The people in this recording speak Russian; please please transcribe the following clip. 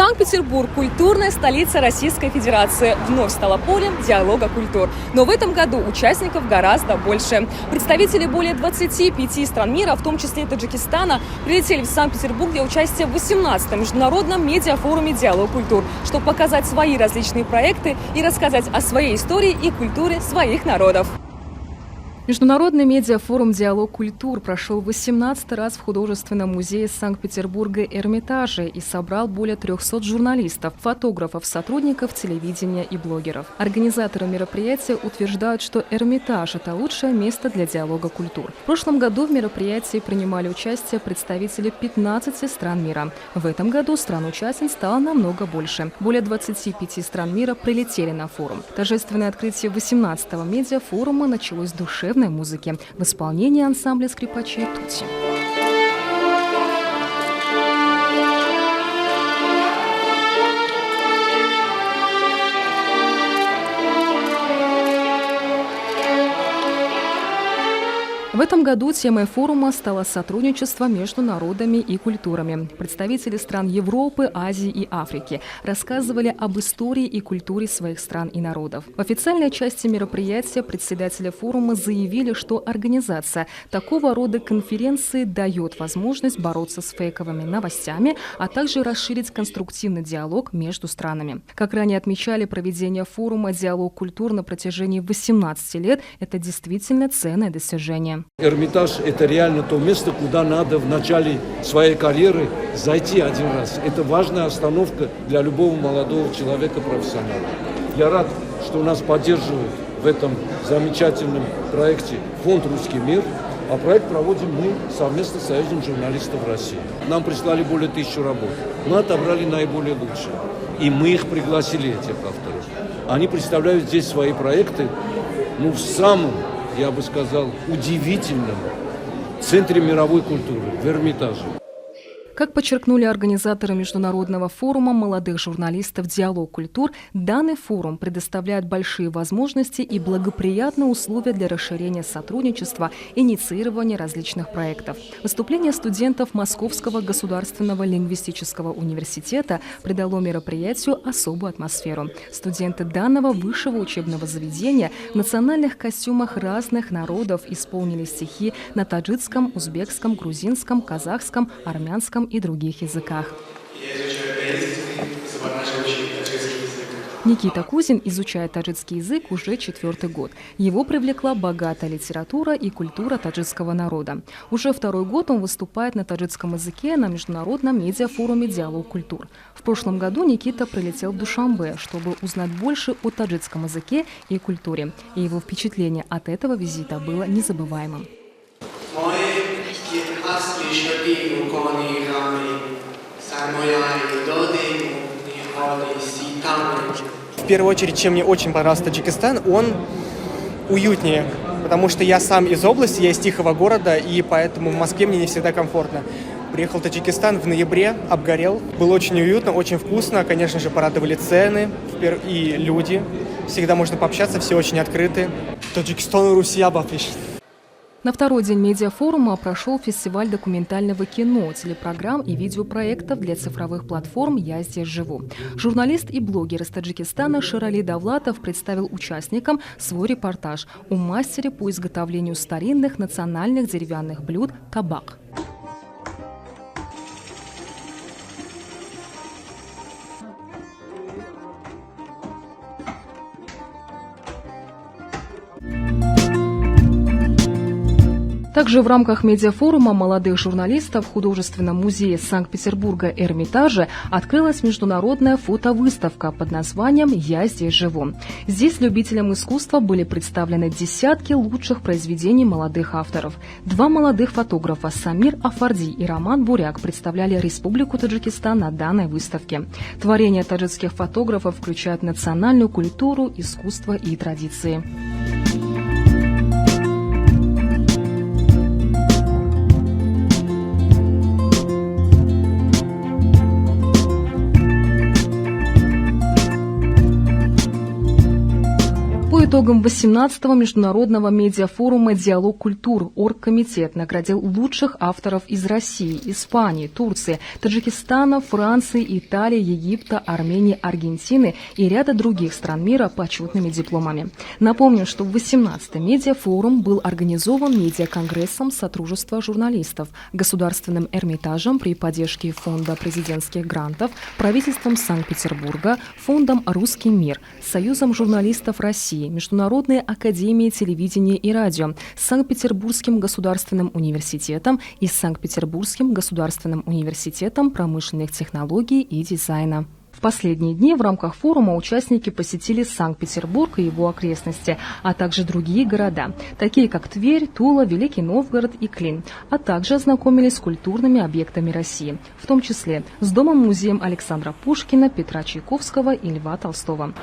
Санкт-Петербург, культурная столица Российской Федерации, вновь стала полем диалога культур. Но в этом году участников гораздо больше. Представители более 25 стран мира, в том числе и Таджикистана, прилетели в Санкт-Петербург для участия в 18-м международном медиафоруме «Диалог культур», чтобы показать свои различные проекты и рассказать о своей истории и культуре своих народов. Международный медиафорум «Диалог культур» прошел 18 раз в художественном музее Санкт-Петербурга «Эрмитаже» и собрал более 300 журналистов, фотографов, сотрудников телевидения и блогеров. Организаторы мероприятия утверждают, что «Эрмитаж» – это лучшее место для диалога культур. В прошлом году в мероприятии принимали участие представители 15 стран мира. В этом году стран-участниц стало намного больше. Более 25 стран мира прилетели на форум. Торжественное открытие 18-го медиафорума началось с душевной музыки в исполнении ансамбля скрипачей «Тутси». В этом году темой форума стало сотрудничество между народами и культурами. Представители стран Европы, Азии и Африки рассказывали об истории и культуре своих стран и народов. В официальной части мероприятия председатели форума заявили, что организация такого рода конференции дает возможность бороться с фейковыми новостями, а также расширить конструктивный диалог между странами. Как ранее отмечали, проведение форума «Диалог культур» на протяжении 18 лет – это действительно ценное достижение. Эрмитаж – это реально то место, куда надо в начале своей карьеры зайти один раз. Это важная остановка для любого молодого человека, профессионала. Я рад, что нас поддерживают в этом замечательном проекте Фонд «Русский мир», а проект проводим мы совместно с Союзом журналистов России. Нам прислали более 1000 работ. Мы отобрали наиболее лучшие. И мы их пригласили, этих авторов. Они представляют здесь свои проекты, в самом, я бы сказал, удивительном центре мировой культуры, в Эрмитаже. Как подчеркнули организаторы международного форума молодых журналистов «Диалог культур», данный форум предоставляет большие возможности и благоприятные условия для расширения сотрудничества и инициирования различных проектов. Выступление студентов Московского государственного лингвистического университета придало мероприятию особую атмосферу. Студенты данного высшего учебного заведения в национальных костюмах разных народов исполнили стихи на таджикском, узбекском, грузинском, казахском, армянском и других языках. Никита Кузин изучает таджикский язык уже 4-й год. Его привлекла богатая литература и культура таджикского народа. Уже 2-й год он выступает на таджикском языке на международном медиафоруме «Диалог культур». В прошлом году Никита прилетел в Душанбе, чтобы узнать больше о таджикском языке и культуре. И его впечатление от этого визита было незабываемым. В первую очередь, чем мне очень понравился Таджикистан, он уютнее, потому что я сам из области, я из тихого города, и поэтому в Москве мне не всегда комфортно. Приехал в Таджикистан в ноябре, обгорел. Было очень уютно, очень вкусно. Конечно же, порадовали цены и люди. Всегда можно пообщаться, все очень открыты. Таджикистан, Руссия, Бафиш. На 2-й день медиафорума прошел фестиваль документального кино, телепрограмм и видеопроектов для цифровых платформ «Я здесь живу». Журналист и блогер из Таджикистана Шерали Давлатов представил участникам свой репортаж о мастере по изготовлению старинных национальных деревянных блюд «Кабак». Также в рамках медиафорума молодых журналистов в художественном музее Санкт-Петербурга «Эрмитаже» открылась международная фотовыставка под названием «Я здесь живу». Здесь любителям искусства были представлены десятки лучших произведений молодых авторов. 2 молодых фотографа Самир Афарди и Роман Буряк представляли Республику Таджикистан на данной выставке. Творения таджикских фотографов включают национальную культуру, искусство и традиции. итогам 18-го международного медиафорума «Диалог культур» Оргкомитет наградил лучших авторов из России, Испании, Турции, Таджикистана, Франции, Италии, Египта, Армении, Аргентины и ряда других стран мира почетными дипломами. Напомню, что 18-й медиафорум был организован медиаконгрессом Содружества журналистов, Государственным Эрмитажем при поддержке Фонда президентских грантов, правительством Санкт-Петербурга, Фондом «Русский мир», Союзом журналистов России, Международной академией телевидения и радио, Санкт-Петербургским государственным университетом и Санкт-Петербургским государственным университетом промышленных технологий и дизайна. В последние дни в рамках форума участники посетили Санкт-Петербург и его окрестности, а также другие города, такие как Тверь, Тула, Великий Новгород и Клин, а также ознакомились с культурными объектами России, в том числе с домом-музеем Александра Пушкина, Петра Чайковского и Льва Толстого.